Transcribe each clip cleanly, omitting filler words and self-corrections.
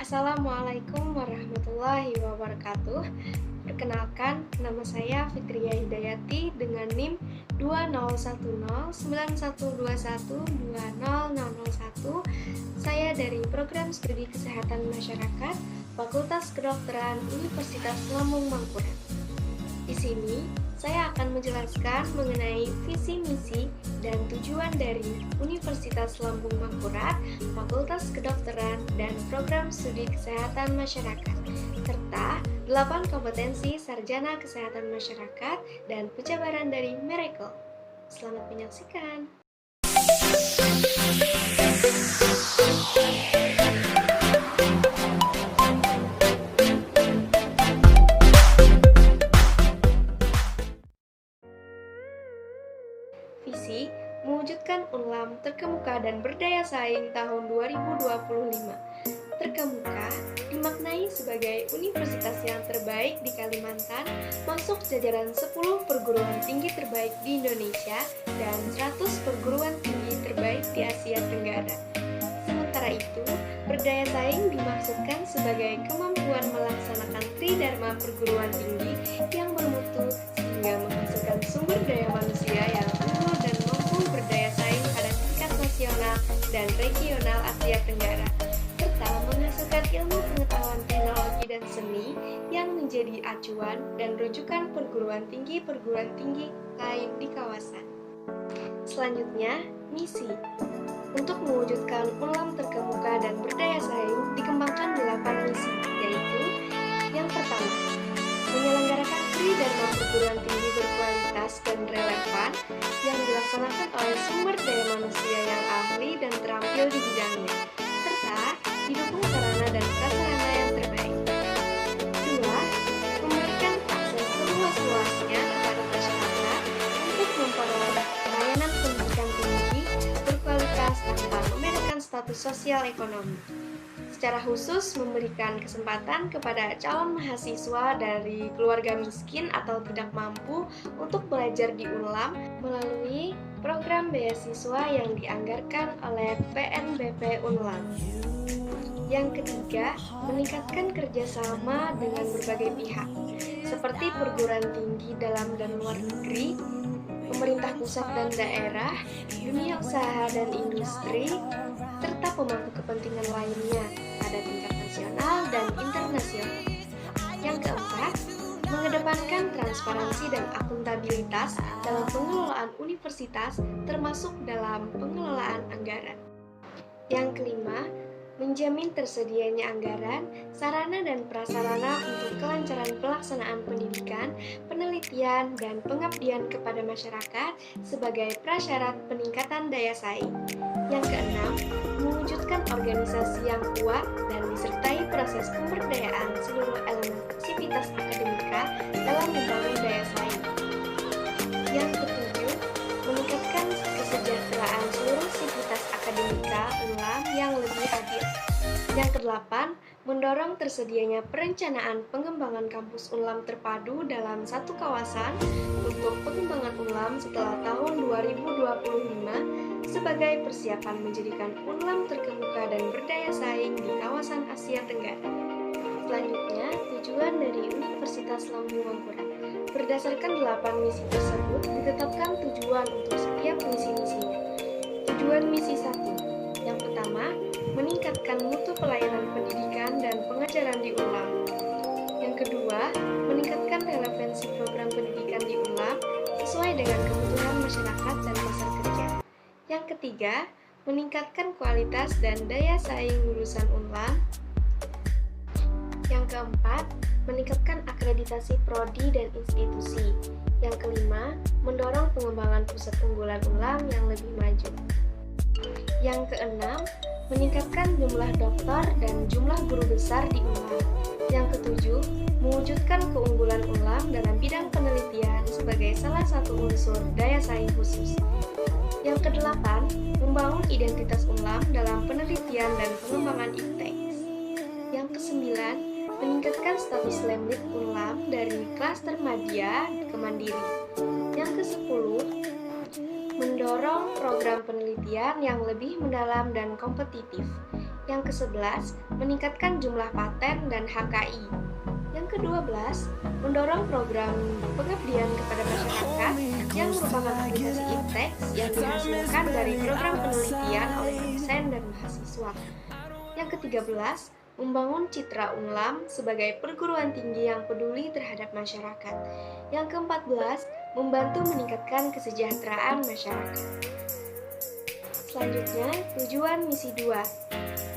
Assalamualaikum warahmatullahi wabarakatuh. Perkenalkan, nama saya Fitria Hidayati dengan NIM 20109121200001. Saya dari Program Studi Kesehatan Masyarakat, Fakultas Kedokteran Universitas Lambung Mangkurat. Di sini, saya akan menjelaskan mengenai visi misi dan tujuan dari Universitas Lambung Mangkurat, Fakultas Kedokteran, dan Program Studi Kesehatan Masyarakat, serta 8 kompetensi sarjana kesehatan masyarakat dan penjabaran dari Miracle. Selamat menyaksikan. Visi mewujudkan Unlam terkemuka dan berdaya saing tahun 2025. Terkemuka dimaknai sebagai universitas yang terbaik di Kalimantan, masuk jajaran 10 perguruan tinggi terbaik di Indonesia dan 100 perguruan tinggi terbaik di Asia Tenggara. Sementara itu, berdaya saing dimaksudkan sebagai kemampuan melaksanakan tridharma perguruan tinggi yang bermutu sehingga menghasilkan sumber daya manusia yang unggul dan mampu berdaya saing pada tingkat nasional dan regional Asia Tenggara, serta menghasilkan ilmu pengetahuan teknologi dan seni yang menjadi acuan dan rujukan perguruan tinggi lain di kawasan. Selanjutnya, misi. Untuk mewujudkan Unlam terkemuka dan berdaya saing dikembangkan 8 misi, yaitu yang pertama, menyelenggarakan tridharma perguruan tinggi berkualitas dan relevan yang dilaksanakan oleh sumber daya manusia yang ahli dan terampil di bidangnya, serta didukung sarana dan prasarana yang terbaik. 2. Memberikan akses seluas-luasnya kepada masyarakat untuk memperoleh layanan pendidikan tinggi berkualitas tanpa membedakan status sosial ekonomi. Secara khusus memberikan kesempatan kepada calon mahasiswa dari keluarga miskin atau tidak mampu untuk belajar di Unlam melalui program beasiswa yang dianggarkan oleh PNBP Unlam. Yang ketiga, meningkatkan kerjasama dengan berbagai pihak, seperti perguruan tinggi dalam dan luar negeri, pemerintah pusat dan daerah, dunia usaha dan industri, serta pemangku kepentingan lainnya pada tingkat nasional dan internasional. Yang keempat, mengedepankan transparansi dan akuntabilitas dalam pengelolaan universitas, termasuk dalam pengelolaan anggaran. Yang kelima, menjamin tersedianya anggaran, sarana dan prasarana untuk kelancaran pelaksanaan pendidikan, penelitian, dan pengabdian kepada masyarakat sebagai prasyarat peningkatan daya saing. Yang keenam, mewujudkan organisasi yang kuat dan disertai proses pemberdayaan seluruh elemen aktivitas akademika dalam membangun daya saing. Yang ketujuh, meningkatkan kesejahteraan seluruh sivitas akademika Unlam yang lebih adil. Yang kedelapan, mendorong tersedianya perencanaan pengembangan kampus Unlam terpadu dalam satu kawasan untuk pengembangan Unlam setelah tahun 2025 sebagai persiapan menjadikan Unlam terkemuka dan berdaya saing di kawasan Asia Tenggara. Selanjutnya, tujuan dari Universitas Lambung Mangkurat. Berdasarkan 8 misi tersebut, ditetapkan tujuan untuk setiap misi-misinya. Tujuan misi 1. Yang pertama, meningkatkan mutu pelayanan pendidikan dan pengajaran di Unlam. Yang kedua, meningkatkan relevansi program pendidikan di Unlam sesuai dengan kebutuhan masyarakat dan pasar kerja. Yang ketiga, meningkatkan kualitas dan daya saing lulusan Unlam. Yang keempat, meningkatkan akreditasi prodi dan institusi. Yang kelima, mendorong pengembangan pusat unggulan Unlam yang lebih maju. Yang keenam, meningkatkan jumlah doktor dan jumlah guru besar di Unlam. Yang ketujuh, mewujudkan keunggulan Unlam dalam bidang penelitian sebagai salah satu unsur daya saing khusus. Yang kedelapan, membangun identitas Unlam dalam penelitian dan pengembangan iptek. Yang kesembilan, meningkatkan status lemlit Unlam dari klaster madya ke mandiri. Yang ke-10, mendorong program penelitian yang lebih mendalam dan kompetitif. Yang ke-11, meningkatkan jumlah paten dan HKI. Yang ke-12, mendorong program pengabdian kepada masyarakat yang merupakan aplikasi IPTEX yang dihasilkan dari program penelitian oleh dosen dan mahasiswa. Yang ke-13, membangun citra Unlam sebagai perguruan tinggi yang peduli terhadap masyarakat. Yang ke-14, membantu meningkatkan kesejahteraan masyarakat. Selanjutnya, tujuan misi 2.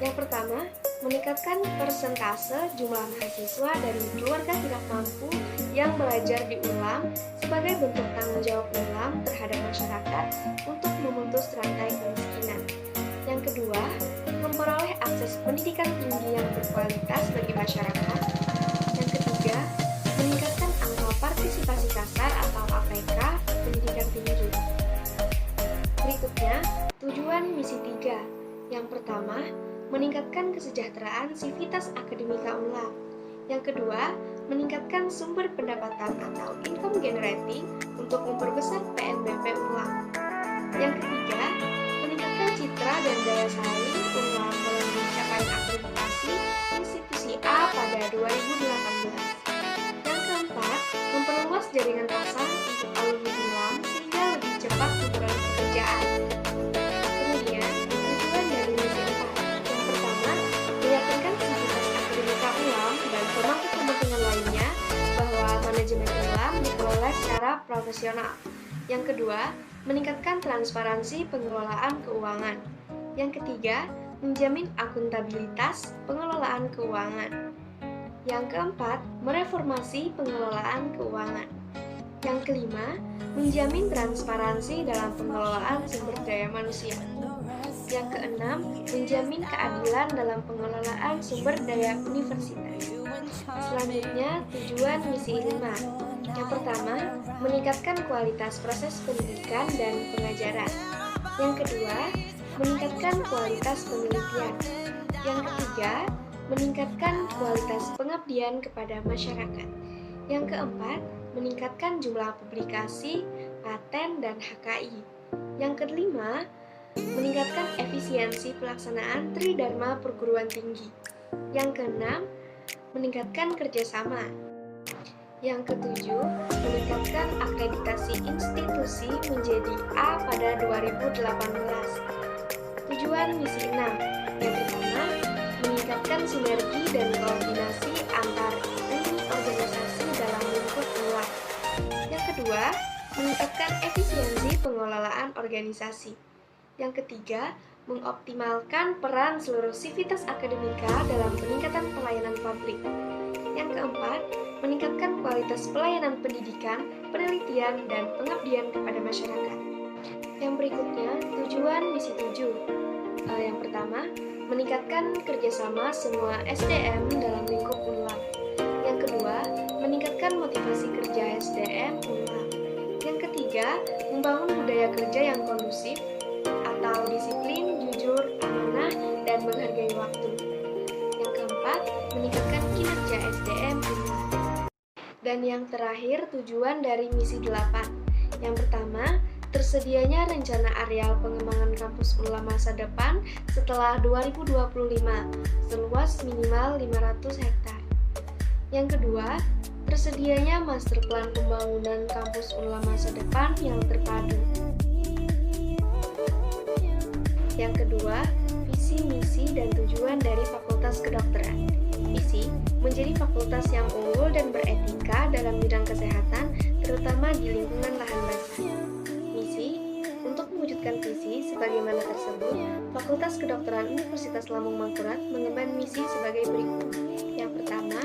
Yang pertama, meningkatkan persentase jumlah mahasiswa dari keluarga tidak mampu yang belajar di Unlam sebagai bentuk tanggung jawab Unlam terhadap masyarakat untuk memutus rantai kemiskinan. Yang kedua, memperoleh akses pendidikan tinggi yang berkualitas bagi masyarakat. Yang ketiga, meningkatkan angka partisipasi kasar atau APK pendidikan tinggi. Berikutnya, tujuan misi 3. Yang pertama, meningkatkan kesejahteraan sivitas akademika Unlam. Yang kedua, meningkatkan sumber pendapatan atau income generating untuk memperbesar PNBP Unlam. Yang ketiga, meningkatkan citra dan daya saing Unlam melalui capaian akreditasi institusi A pada 2018. Yang keempat, memperluas jaringan pasar untuk alumni Unlam sehingga lebih cepat memperoleh pekerjaan. Kemudian, tujuan dari misi 4. Yang pertama, meyakinkan sivitas akademika Unlam dan pemangku kepentingan lainnya bahwa manajemen Unlam dikelola secara profesional. Yang kedua, meningkatkan transparansi pengelolaan keuangan. Yang ketiga, menjamin akuntabilitas pengelolaan keuangan. Yang keempat, mereformasi pengelolaan keuangan. Yang kelima, menjamin transparansi dalam pengelolaan sumber daya manusia. Yang keenam, menjamin keadilan dalam pengelolaan sumber daya universitas. Selanjutnya, tujuan misi 5. Yang pertama, meningkatkan kualitas proses pendidikan dan pengajaran. Yang kedua, meningkatkan kualitas penelitian. Yang ketiga, meningkatkan kualitas pengabdian kepada masyarakat. Yang keempat, meningkatkan jumlah publikasi, paten, dan HKI. Yang kelima, meningkatkan efisiensi pelaksanaan Tridharma perguruan tinggi. Yang keenam, meningkatkan kerjasama. Yang ketujuh, meningkatkan akreditasi institusi menjadi A pada 2018. Tujuan misi 6. Yang pertama, meningkatkan sinergi dan koordinasi antar unit organisasi dalam lingkup Unlam. Yang kedua, meningkatkan efisiensi pengelolaan organisasi. Yang ketiga, mengoptimalkan peran seluruh sivitas akademika dalam peningkatan pelayanan publik. Yang keempat, meningkatkan kualitas pelayanan pendidikan, penelitian, dan pengabdian kepada masyarakat. Yang berikutnya, tujuan misi 7. Yang pertama, meningkatkan kerjasama semua SDM dalam lingkup Unlam. Yang kedua, meningkatkan motivasi kerja SDM Unlam. Yang ketiga, membangun budaya kerja yang kondusif atau disiplin, jujur, amanah, dan menghargai waktu. Yang keempat, meningkatkan kinerja SDM Unlam. Dan yang terakhir, tujuan dari misi 8. Yang pertama, tersedianya rencana areal pengembangan kampus Unlam masa depan setelah 2025, seluas minimal 500 hektar. Yang kedua, tersedianya master plan pembangunan kampus Unlam masa depan yang terpadu. Yang kedua, visi, misi, dan tujuan dari Fakultas Kedokteran. Misi, menjadi fakultas yang unggul dan beretika dalam bidang kesehatan, terutama di lingkungan lahan basah. Misi, untuk mewujudkan visi sebagaimana tersebut, Fakultas Kedokteran Universitas Lambung Mangkurat mengemban misi sebagai berikut. Yang pertama,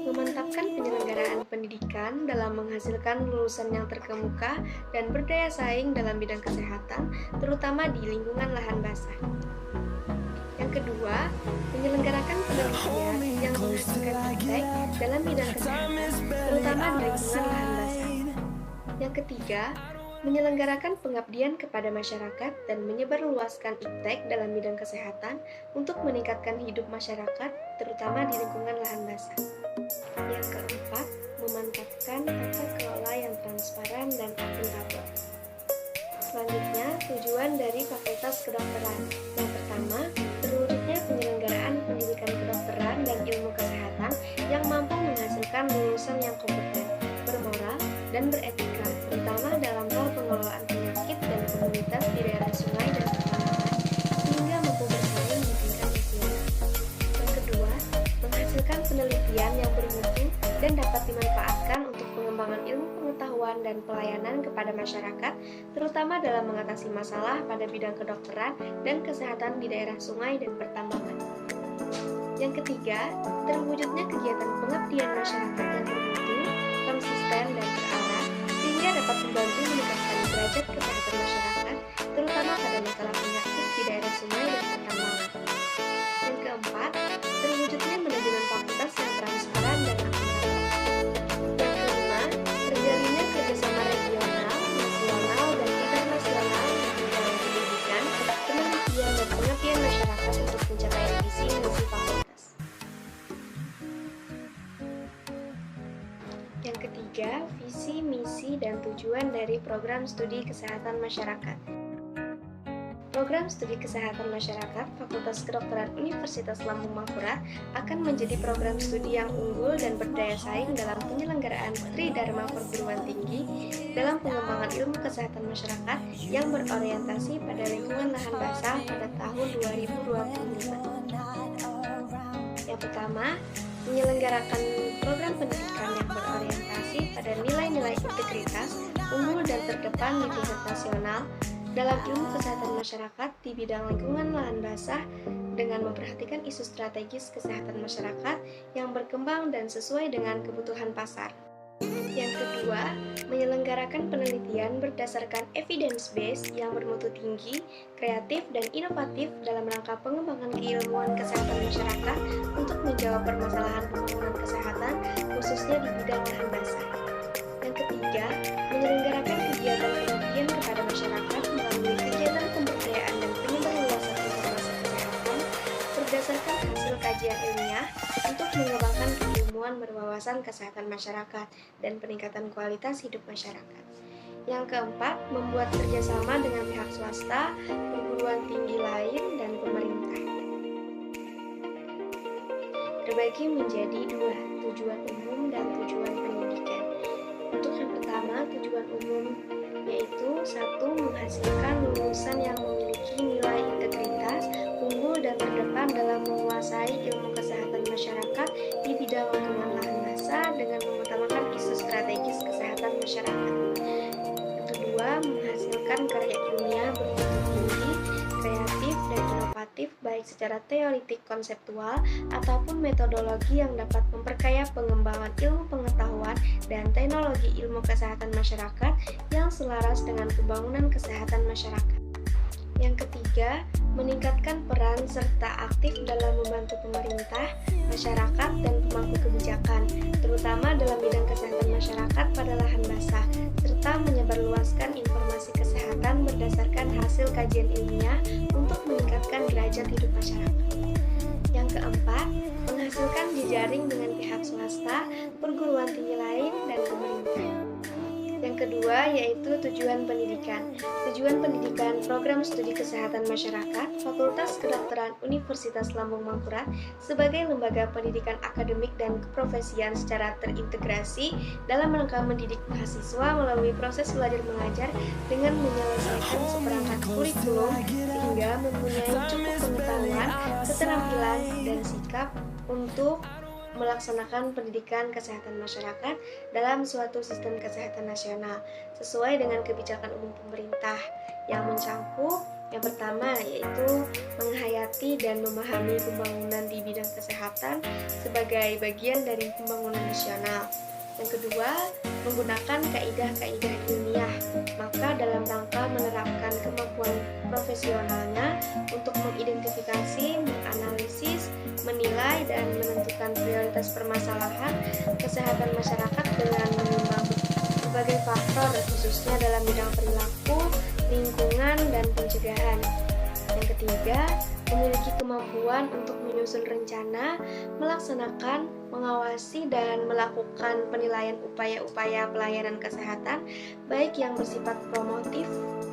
memantapkan penyelenggaraan pendidikan dalam menghasilkan lulusan yang terkemuka dan berdaya saing dalam bidang kesehatan, terutama di lingkungan lahan basah. Yang kedua, menyelenggarakan penelitian yang menghasilkan iptek dalam bidang kesehatan, terutama di lingkungan lahan basah. Yang ketiga, menyelenggarakan pengabdian kepada masyarakat dan menyebarluaskan iptek dalam bidang kesehatan untuk meningkatkan hidup masyarakat, terutama di lingkungan lahan basah. Yang keempat, memantapkan tata kelola yang transparan dan akuntabel. Selanjutnya, tujuan dari Fakultas Kedokteran. Yang pertama, terwujudnya penyelenggaraan dan dapat dimanfaatkan untuk pengembangan ilmu pengetahuan dan pelayanan kepada masyarakat, terutama dalam mengatasi masalah pada bidang kedokteran dan kesehatan di daerah sungai dan pertambangan. Yang ketiga, terwujudnya kegiatan pengabdian masyarakat yang bermutu, konsisten, dan terarah, sehingga dapat membantu meningkatkan derajat kesehatan masyarakat, terutama pada masalah penyakit di daerah sungai dan pertambangan. Yang keempat, terwujudnya manajemen fakultas yang transparan dan akuntabel. Yang kelima, terjalinnya kerjasama regional, nasional, dan internasional di bidang pendidikan, penelitian, dan pengabdian masyarakat untuk mencapai visi misi fakultas. Yang ketiga, visi, misi, dan tujuan dari program studi kesehatan masyarakat. Program studi kesehatan masyarakat Fakultas Kedokteran Universitas Lambung Mangkurat akan menjadi program studi yang unggul dan berdaya saing dalam penyelenggaraan Tri Dharma perguruan tinggi dalam pengembangan ilmu kesehatan masyarakat yang berorientasi pada lingkungan lahan basah pada tahun 2025. Yang pertama, menyelenggarakan program pendidikan yang berorientasi pada nilai-nilai integritas, unggul dan terdepan di tingkat nasional dalam ilmu kesehatan masyarakat di bidang lingkungan lahan basah dengan memperhatikan isu strategis kesehatan masyarakat yang berkembang dan sesuai dengan kebutuhan pasar. Yang kedua, menyelenggarakan penelitian berdasarkan evidence base yang bermutu tinggi, kreatif, dan inovatif dalam rangka pengembangan keilmuan kesehatan masyarakat untuk menjawab permasalahan pembangunan kesehatan, khususnya di bidang lahan basah. Yang ketiga, menyelenggarakan kegiatan pengabdian kepada masyarakat melalui kegiatan pemberdayaan dan penyebarluasan informasi kesehatan berdasarkan hasil kajian ilmiah untuk mengembangkan keilmuan berwawasan kesehatan masyarakat dan peningkatan kualitas hidup masyarakat. Yang keempat, membuat kerjasama dengan pihak swasta, perguruan tinggi lain, dan pemerintah. Terbagi menjadi dua, tujuan umum dan tujuan pendidikan. Untuk yang pertama, tujuan umum yaitu 1. Menghasilkan lulusan yang memiliki nilai integritas, unggul dan terdepan dalam menguasai ilmu kesehatan masyarakat di bidang lingkungan lahan basah dengan mengutamakan isu strategis kesehatan masyarakat. Yang kedua, menghasilkan karya ilmiah bermutu tinggi, kreatif dan inovatif baik secara teoritik konseptual ataupun metodologi yang dapat memperkaya pengembangan ilmu pengetahuan dan teknologi ilmu kesehatan masyarakat yang selaras dengan pembangunan kesehatan masyarakat. Yang ketiga, meningkatkan peran serta aktif dalam membantu pemerintah, masyarakat, dan pemangku kebijakan, terutama dalam bidang kesehatan masyarakat pada lahan basah, serta menyebarluaskan informasi kesehatan berdasarkan hasil kajian ilmiah untuk meningkatkan derajat hidup masyarakat. Yang keempat, menghasilkan jejaring dengan pihak swasta, perguruan tinggi lain, dan pemerintah. Yang kedua yaitu tujuan pendidikan. Tujuan pendidikan program studi kesehatan masyarakat Fakultas Kedokteran Universitas Lambung Mangkurat sebagai lembaga pendidikan akademik dan keprofesian secara terintegrasi dalam rangka mendidik mahasiswa melalui proses belajar mengajar dengan menyelesaikan seperangkat kurikulum sehingga mempunyai cukup pengetahuan, keterampilan, dan sikap untuk melaksanakan pendidikan kesehatan masyarakat dalam suatu sistem kesehatan nasional sesuai dengan kebijakan umum pemerintah yang mencakup yang pertama yaitu menghayati dan memahami pembangunan di bidang kesehatan sebagai bagian dari pembangunan nasional. Yang kedua, menggunakan kaidah-kaidah ilmiah, maka dalam rangka menerapkan kemampuan profesionalnya untuk mengidentifikasi, menganalisis, menilai, dan menentukan prioritas permasalahan kesehatan masyarakat dengan menimbang berbagai faktor, khususnya dalam bidang perilaku, lingkungan, dan pencegahan. Yang ketiga, memiliki kemampuan untuk menyusun rencana, melaksanakan, mengawasi, dan melakukan penilaian upaya-upaya pelayanan kesehatan, baik yang bersifat promotif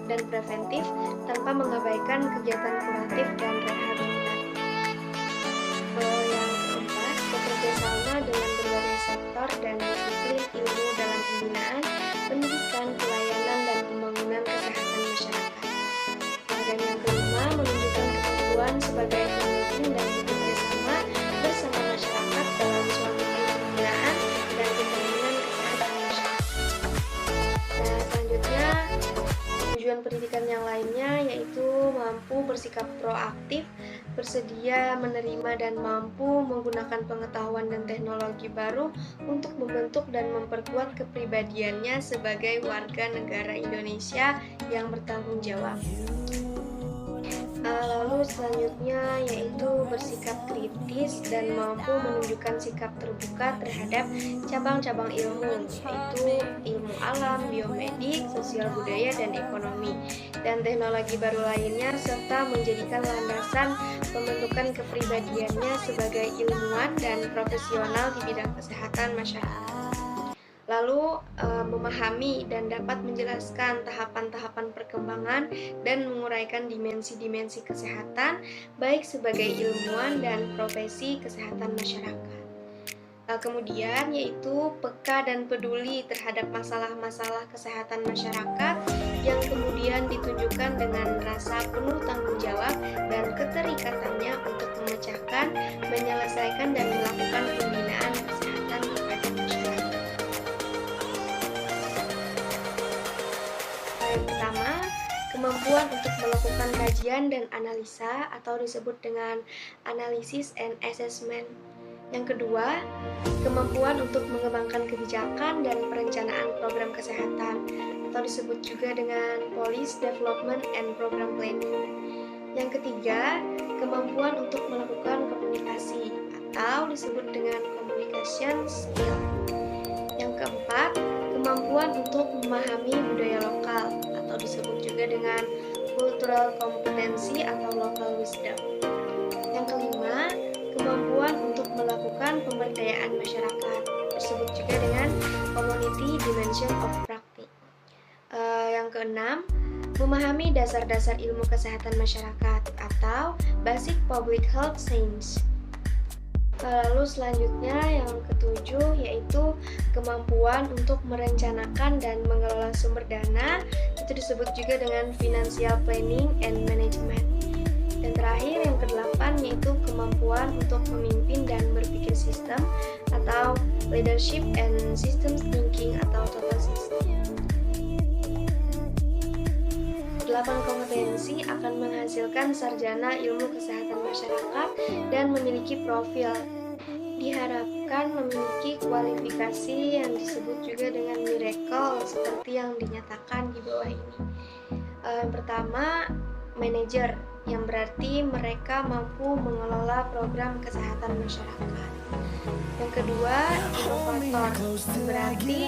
dan preventif, tanpa mengabaikan kegiatan kuratif dan rehabilitatif. Yang keempat, bekerja sama dengan berbagai sektor dan disiplin ilmu dalam pembinaan, pendidikan, pelayanan, dan pembangunan kesehatan masyarakat. Dan yang kelima, menunjukkan kemampuan sebagai pemimpin dan bekerja sama bersama masyarakat dalam suatu pembinaan dan bersikap proaktif, bersedia menerima dan mampu menggunakan pengetahuan dan teknologi baru untuk membentuk dan memperkuat kepribadiannya sebagai warga negara Indonesia yang bertanggung jawab. Lalu selanjutnya yaitu bersikap kritis dan mampu menunjukkan sikap terbuka terhadap cabang-cabang ilmu, yaitu ilmu alam, biomedik, sosial budaya, dan ekonomi, dan teknologi baru lainnya, serta menjadikan landasan pembentukan kepribadiannya sebagai ilmuwan dan profesional di bidang kesehatan masyarakat. Lalu memahami dan dapat menjelaskan tahapan-tahapan perkembangan dan menguraikan dimensi-dimensi kesehatan baik sebagai ilmuwan dan profesi kesehatan masyarakat. Kemudian yaitu peka dan peduli terhadap masalah-masalah kesehatan masyarakat yang kemudian ditunjukkan dengan rasa penuh tanggung jawab dan keterikatannya untuk memecahkan, menyelesaikan, dan melakukan pembinaan kesehatan kepada masyarakat. Yang pertama, kemampuan untuk melakukan kajian dan analisa atau disebut dengan analysis and assessment. Yang kedua, kemampuan untuk mengembangkan kebijakan dan perencanaan program kesehatan atau disebut juga dengan policy development and program planning. Yang ketiga, kemampuan untuk melakukan komunikasi atau disebut dengan communication skill. Yang keempat, kemampuan untuk memahami budaya lokal atau disebut juga dengan cultural competency atau local wisdom. Yang kelima, kemampuan untuk melakukan pemberdayaan masyarakat, disebut juga dengan community dimension of practice. Yang keenam, memahami dasar-dasar ilmu kesehatan masyarakat atau basic public health science. Lalu selanjutnya yang ketujuh yaitu kemampuan untuk merencanakan dan mengelola sumber dana, itu disebut juga dengan financial planning and management. Dan terakhir yang kedelapan yaitu kemampuan untuk memimpin dan berpikir sistem atau leadership and systems thinking atau total system. 8 kompetensi akan menghasilkan sarjana ilmu kesehatan masyarakat dan memiliki profil. Diharapkan memiliki kualifikasi yang disebut juga dengan miracle seperti yang dinyatakan di bawah ini. Yang pertama, manajer, yang berarti mereka mampu mengelola program kesehatan masyarakat. Yang kedua, inovator, yang berarti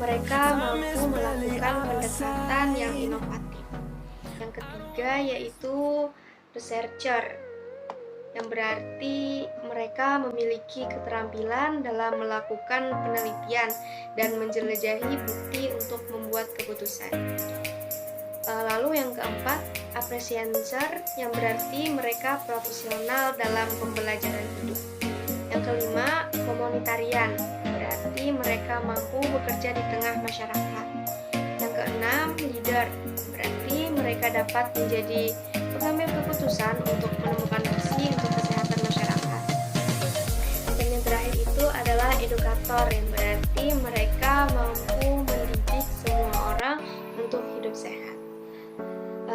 mereka mampu melakukan pendekatan yang inovatif. Yang ketiga yaitu researcher, yang berarti mereka memiliki keterampilan dalam melakukan penelitian dan menjelajahi bukti untuk membuat keputusan. Lalu yang keempat, appreciator, yang berarti mereka profesional dalam pembelajaran hidup. Yang kelima, komunitarian, berarti mereka mampu bekerja di tengah masyarakat. Yang keenam, leader, berarti mereka dapat menjadi pengambil keputusan untuk menemukan visi untuk kesehatan masyarakat. Dan yang terakhir itu adalah edukator, yang berarti mereka mampu mendidik semua orang untuk hidup sehat.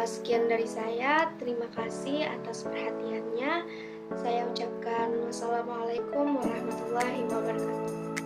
Sekian dari saya, terima kasih atas perhatiannya. Saya ucapkan wassalamualaikum warahmatullahi wabarakatuh.